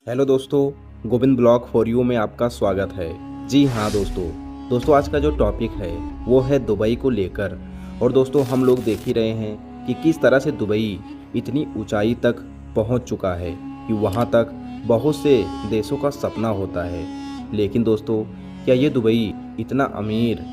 Hello दोस्तों, Govind blog for you में आपका स्वागत है। जी हाँ दोस्तों आज का जो टॉपिक है वो है दुबई को लेकर। और दोस्तों हम लोग देख ही रहे हैं कि किस तरह से दुबई इतनी ऊंचाई तक पहुंच चुका है कि वहां तक बहुत से देशों का सपना होता है। लेकिन दोस्तों क्या ये दुबई इतना अमीर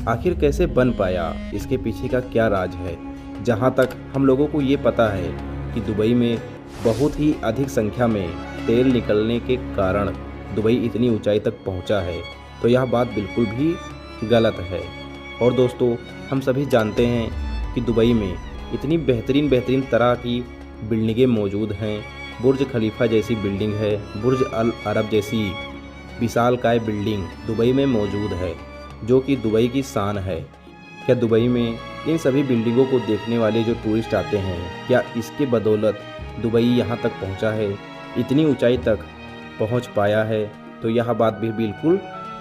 आखिर कैसे बन पाया, इसके पीछे का क्या राज है। जहां तक हम लोगों को ये पता है कि दुबई में बहुत ही अधिक संख्या में तेल निकलने के कारण दुबई इतनी ऊंचाई तक पहुंचा है, तो यह बात बिल्कुल भी गलत है। और दोस्तों हम सभी जानते हैं कि दुबई में इतनी बेहतरीन बेहतरीन तरह की बिल्डिंगें मौजूद हैं। बुर्ज खलीफा जैसी बिल्डिंग है, बुर्ज अल अरब जैसी विशालकाय बिल्डिंग दुबई में मौजूद है, जो कि दुबई की शान है। क्या दुबई में इन सभी बिल्डिंगों को देखने वाले जो टूरिस्ट आते हैं, क्या इसके बदौलत दुबई यहाँ तक पहुँचा है, इतनी ऊंचाई तक पहुँच पाया है? तो यह बात भी बिल्कुल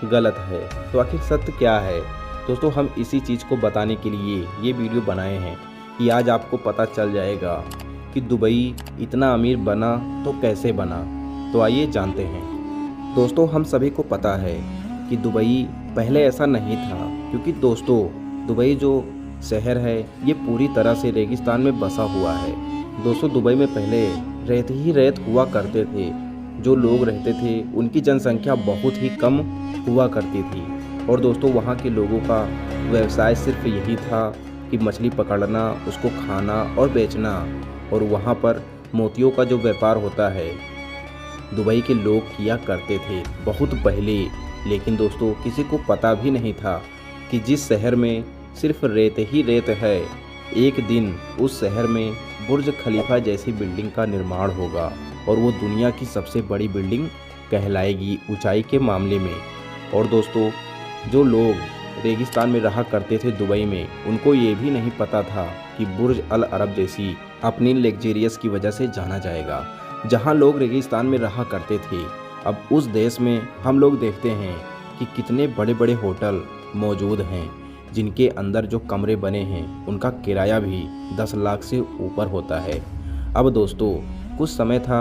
गलत है। तो आखिर सत्य क्या है दोस्तों, हम इसी चीज़ को बताने के लिए ये वीडियो बनाए हैं कि आज आपको पता चल जाएगा कि दुबई इतना अमीर बना तो कैसे बना। तो आइए जानते हैं। दोस्तों हम सभी को पता है कि दुबई पहले ऐसा नहीं था, क्योंकि दोस्तों दुबई जो शहर है ये पूरी तरह से रेगिस्तान में बसा हुआ है। दोस्तों दुबई में पहले रेत ही रेत हुआ करते थे। जो लोग रहते थे उनकी जनसंख्या बहुत ही कम हुआ करती थी। और दोस्तों वहाँ के लोगों का व्यवसाय सिर्फ यही था कि मछली पकड़ना, उसको खाना और बेचना। और वहाँ पर मोतियों का जो व्यापार होता है दुबई के लोग किया करते थे बहुत पहले। लेकिन दोस्तों किसी को पता भी नहीं था कि जिस शहर में सिर्फ रेत ही रेत है, एक दिन उस शहर में बुर्ज खलीफा जैसी बिल्डिंग का निर्माण होगा और वो दुनिया की सबसे बड़ी बिल्डिंग कहलाएगी ऊंचाई के मामले में। और दोस्तों जो लोग रेगिस्तान में रहा करते थे दुबई में, उनको ये भी नहीं पता था कि बुर्ज अल अरब जैसी अपनी लग्जरियस की वजह से जाना जाएगा। जहाँ लोग रेगिस्तान में रहा करते थे, अब उस देश में हम लोग देखते हैं कि कितने बड़े बड़े होटल मौजूद हैं, जिनके अंदर जो कमरे बने हैं उनका किराया भी 10 लाख से ऊपर होता है। अब दोस्तों कुछ समय था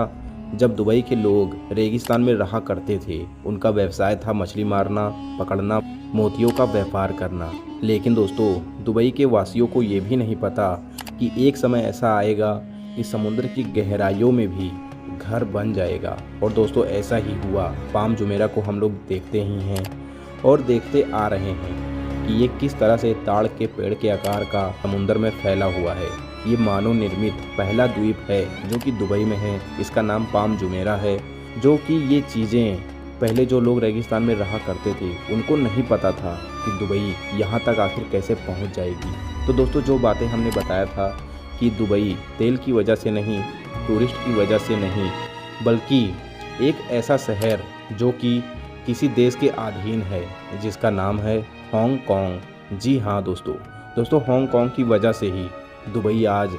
जब दुबई के लोग रेगिस्तान में रहा करते थे, उनका व्यवसाय था मछली मारना, पकड़ना, मोतियों का व्यापार करना। लेकिन दोस्तों दुबई के वासियों को ये भी नहीं पता कि एक समय ऐसा आएगा कि समुद्र की गहराइयों में भी घर बन जाएगा। और दोस्तों ऐसा ही हुआ। पाम जुमेरा को हम लोग देखते ही हैं और देखते आ रहे हैं कि ये किस तरह से ताड़ के पेड़ के आकार का समुद्र में फैला हुआ है। ये मानव निर्मित पहला द्वीप है जो कि दुबई में है। इसका नाम पाम जुमेरा है। जो कि ये चीज़ें पहले जो लोग रेगिस्तान में रहा करते थे उनको नहीं पता था कि दुबई यहाँ तक आखिर कैसे पहुँच जाएगी। तो दोस्तों जो बातें हमने बताया था कि दुबई तेल की वजह से नहीं, टूरिस्ट की वजह से नहीं, बल्कि एक ऐसा शहर जो कि किसी देश के अधीन है, जिसका नाम है हांगकांग। जी हाँ दोस्तों हांगकांग की वजह से ही दुबई आज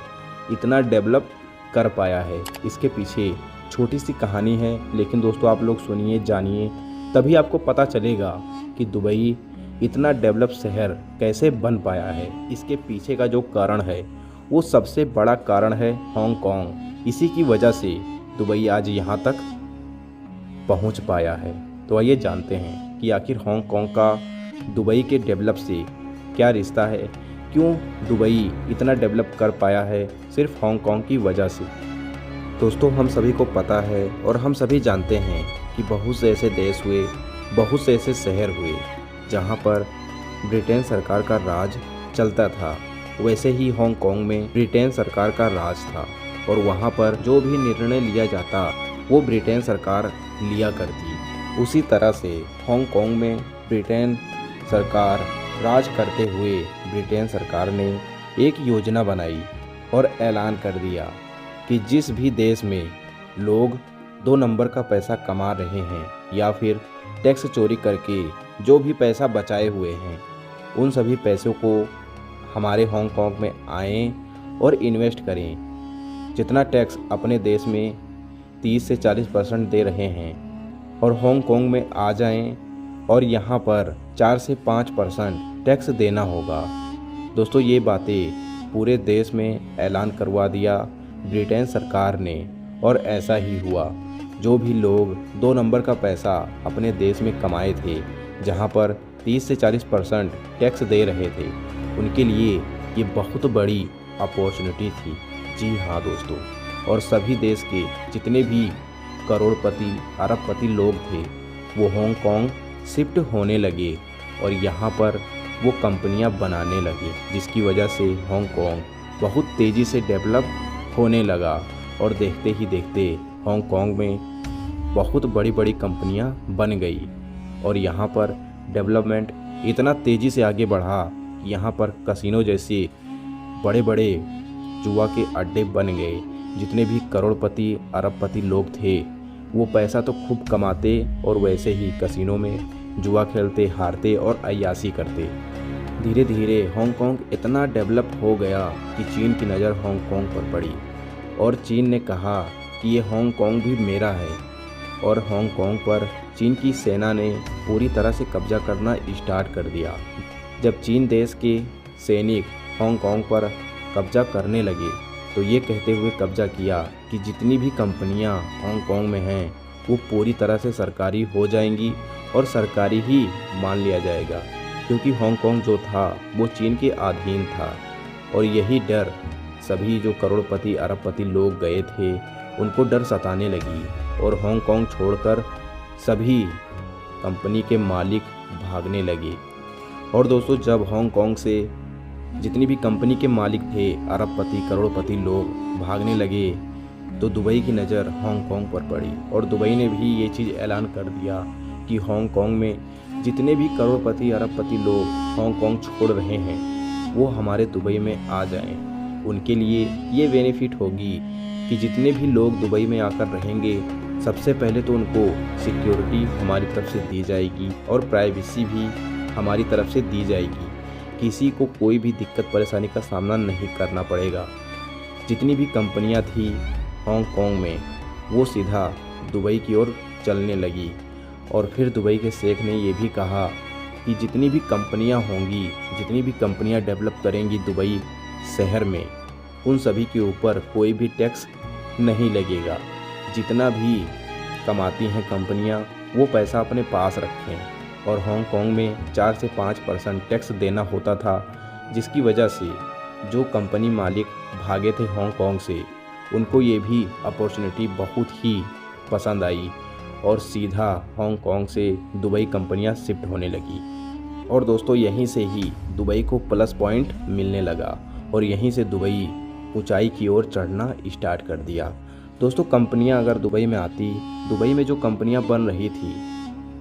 इतना डेवलप कर पाया है। इसके पीछे छोटी सी कहानी है, लेकिन दोस्तों आप लोग सुनिए, जानिए, तभी आपको पता चलेगा कि दुबई इतना डेवलप शहर कैसे बन पाया है। इसके पीछे का जो कारण है वो सबसे बड़ा कारण है हांगकांग। इसी की वजह से दुबई आज यहाँ तक पहुँच पाया है। तो आइए जानते हैं कि आखिर हांगकांग का दुबई के डेवलप से क्या रिश्ता है, क्यों दुबई इतना डेवलप कर पाया है सिर्फ हांगकांग की वजह से। दोस्तों हम सभी को पता है और हम सभी जानते हैं कि बहुत से ऐसे देश हुए, बहुत से ऐसे शहर हुए जहां पर ब्रिटेन सरकार का राज चलता था। वैसे ही हांगकांग में ब्रिटेन सरकार का राज था और वहां पर जो भी निर्णय लिया जाता वो ब्रिटेन सरकार लिया करती। उसी तरह से हांगकांग में ब्रिटेन सरकार राज करते हुए ब्रिटेन सरकार ने एक योजना बनाई और ऐलान कर दिया कि जिस भी देश में लोग 2 नंबर का पैसा कमा रहे हैं या फिर टैक्स चोरी करके जो भी पैसा बचाए हुए हैं, उन सभी पैसों को हमारे हांगकांग में आएँ और इन्वेस्ट करें। जितना टैक्स अपने देश में 30 से 40% दे रहे हैं और हांगकांग में आ जाएं और यहाँ पर 4 से 5% टैक्स देना होगा। दोस्तों ये बातें पूरे देश में ऐलान करवा दिया ब्रिटेन सरकार ने और ऐसा ही हुआ। जो भी लोग 2 नंबर का पैसा अपने देश में कमाए थे, जहां पर 30 से 40% टैक्स दे रहे थे, उनके लिए ये बहुत बड़ी अपॉर्चुनिटी थी। जी हाँ दोस्तों, और सभी देश के जितने भी करोड़पति अरबपति लोग थे वो हांगकांग शिफ्ट होने लगे और यहाँ पर वो कंपनियाँ बनाने लगे, जिसकी वजह से हांगकांग बहुत तेज़ी से डेवलप होने लगा। और देखते ही देखते हांगकांग में बहुत बड़ी बड़ी कंपनियां बन गई और यहाँ पर डेवलपमेंट इतना तेज़ी से आगे बढ़ा कि यहाँ पर कसिनो जैसे बड़े बड़े जुआ के अड्डे बन गए। जितने भी करोड़पति अरबपति लोग थे वो पैसा तो खूब कमाते और वैसे ही कसिनो में जुआ खेलते, हारते और अय्याशी करते। धीरे धीरे हांगकांग इतना डेवलप हो गया कि चीन की नज़र हांगकांग पर पड़ी और चीन ने कहा कि ये हांगकांग भी मेरा है। और हांगकांग पर चीन की सेना ने पूरी तरह से कब्जा करना स्टार्ट कर दिया। जब चीन देश के सैनिक हांगकांग पर कब्जा करने लगे तो ये कहते हुए कब्जा किया कि जितनी भी कंपनियां हांगकांग में हैं वो पूरी तरह से सरकारी हो जाएंगी और सरकारी ही मान लिया जाएगा, क्योंकि हांगकांग जो था वो चीन के अधीन था। और यही डर सभी जो करोड़पति अरबपति लोग गए थे उनको डर सताने लगी और हांगकांग छोड़कर सभी कंपनी के मालिक भागने लगे। और दोस्तों, जब हांगकांग से जितनी भी कंपनी के मालिक थे, अरबपति करोड़पति लोग भागने लगे तो दुबई की नज़र हांगकांग पर पड़ी और दुबई ने भी ये चीज़ ऐलान कर दिया कि हांगकांग में जितने भी करोड़पति अरबपति लोग हांगकांग छोड़ रहे हैं वो हमारे दुबई में आ जाएं। उनके लिए ये बेनिफिट होगी कि जितने भी लोग दुबई में आकर रहेंगे सबसे पहले तो उनको सिक्योरिटी हमारी तरफ से दी जाएगी और प्राइवेसी भी हमारी तरफ से दी जाएगी। किसी को कोई भी दिक्कत परेशानी का सामना नहीं करना पड़ेगा। जितनी भी कंपनियां थी हांगकांग में वो सीधा दुबई की ओर चलने लगी। और फिर दुबई के शेख ने ये भी कहा कि जितनी भी कंपनियां होंगी, जितनी भी कंपनियां डेवलप करेंगी दुबई शहर में, उन सभी के ऊपर कोई भी टैक्स नहीं लगेगा। जितना भी कमाती हैं कंपनियां वो पैसा अपने पास रखें। और हांगकांग में 4 से 5% टैक्स देना होता था, जिसकी वजह से जो कंपनी मालिक भागे थे हांगकांग से उनको ये भी अपॉर्चुनिटी बहुत ही पसंद आई और सीधा हांगकांग से दुबई कंपनियां शिफ्ट होने लगी। और दोस्तों, यहीं से ही दुबई को प्लस पॉइंट मिलने लगा और यहीं से दुबई ऊंचाई की ओर चढ़ना स्टार्ट कर दिया। दोस्तों, कंपनियां अगर दुबई में आती, दुबई में जो कंपनियां बन रही थी,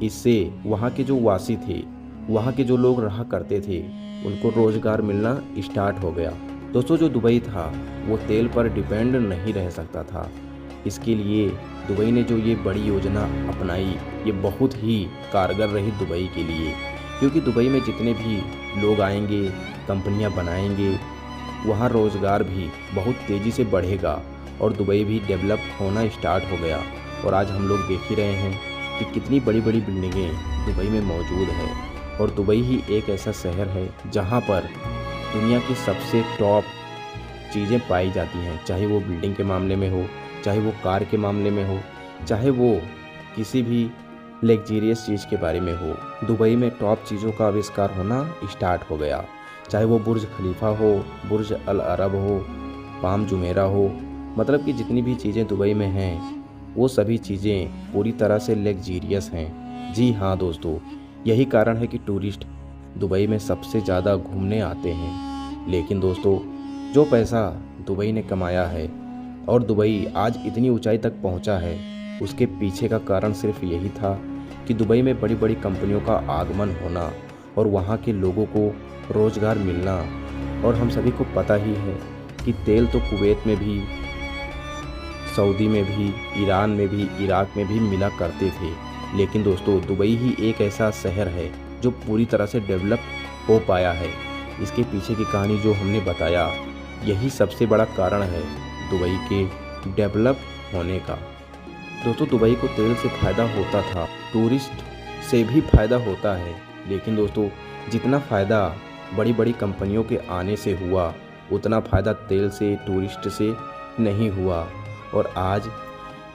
इससे वहाँ के जो वासी थे, वहाँ के जो लोग रहा करते थे, उनको रोज़गार मिलना स्टार्ट हो गया। दोस्तों, जो दुबई था वो तेल पर डिपेंड नहीं रह सकता था। इसके लिए दुबई ने जो ये बड़ी योजना अपनाई ये बहुत ही कारगर रही दुबई के लिए, क्योंकि दुबई में जितने भी लोग आएंगे, कंपनियां बनाएंगे, वहाँ रोज़गार भी बहुत तेज़ी से बढ़ेगा और दुबई भी डेवलप होना स्टार्ट हो गया। और आज हम लोग देख ही रहे हैं कि कितनी बड़ी बड़ी बिल्डिंगें दुबई में मौजूद है। और दुबई ही एक ऐसा शहर है जहाँ पर दुनिया की सबसे टॉप चीज़ें पाई जाती हैं, चाहे वो बिल्डिंग के मामले में हो, चाहे वो कार के मामले में हो, चाहे वो किसी भी लग्जरियस चीज़ के बारे में हो। दुबई में टॉप चीज़ों का आविष्कार होना स्टार्ट हो गया, चाहे वो बुर्ज खलीफा हो, बुर्ज अल अरब हो, पाम जुमेरा हो। मतलब कि जितनी भी चीज़ें दुबई में हैं वो सभी चीज़ें पूरी तरह से लग्जरियस हैं। जी हाँ दोस्तों, यही कारण है कि टूरिस्ट दुबई में सबसे ज़्यादा घूमने आते हैं। लेकिन दोस्तों, जो पैसा दुबई ने कमाया है और दुबई आज इतनी ऊंचाई तक पहुंचा है, उसके पीछे का कारण सिर्फ यही था कि दुबई में बड़ी बड़ी कंपनियों का आगमन होना और वहां के लोगों को रोज़गार मिलना। और हम सभी को पता ही है कि तेल तो कुवैत में भी, सऊदी में भी, ईरान में भी, इराक में भी मिला करते थे। लेकिन दोस्तों, दुबई ही एक ऐसा शहर है जो पूरी तरह से डेवलप हो पाया है। इसके पीछे की कहानी जो हमने बताया, यही सबसे बड़ा कारण है दुबई के डेवलप होने का। दोस्तों, दुबई को तेल से फ़ायदा होता था, टूरिस्ट से भी फ़ायदा होता है। लेकिन दोस्तों, जितना फ़ायदा बड़ी बड़ी कंपनियों के आने से हुआ, उतना फ़ायदा तेल से, टूरिस्ट से नहीं हुआ। और आज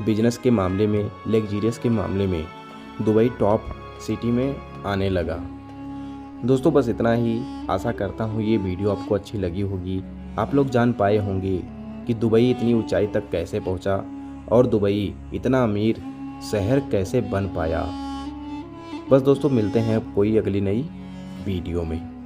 बिजनेस के मामले में, लग्जरियस के मामले में दुबई टॉप सिटी में आने लगा। दोस्तों बस इतना ही। आशा करता हूँ ये वीडियो आपको अच्छी लगी होगी। आप लोग जान पाए होंगे कि दुबई इतनी ऊंचाई तक कैसे पहुंचा और दुबई इतना अमीर शहर कैसे बन पाया। बस दोस्तों मिलते हैं कोई अगली नई वीडियो में।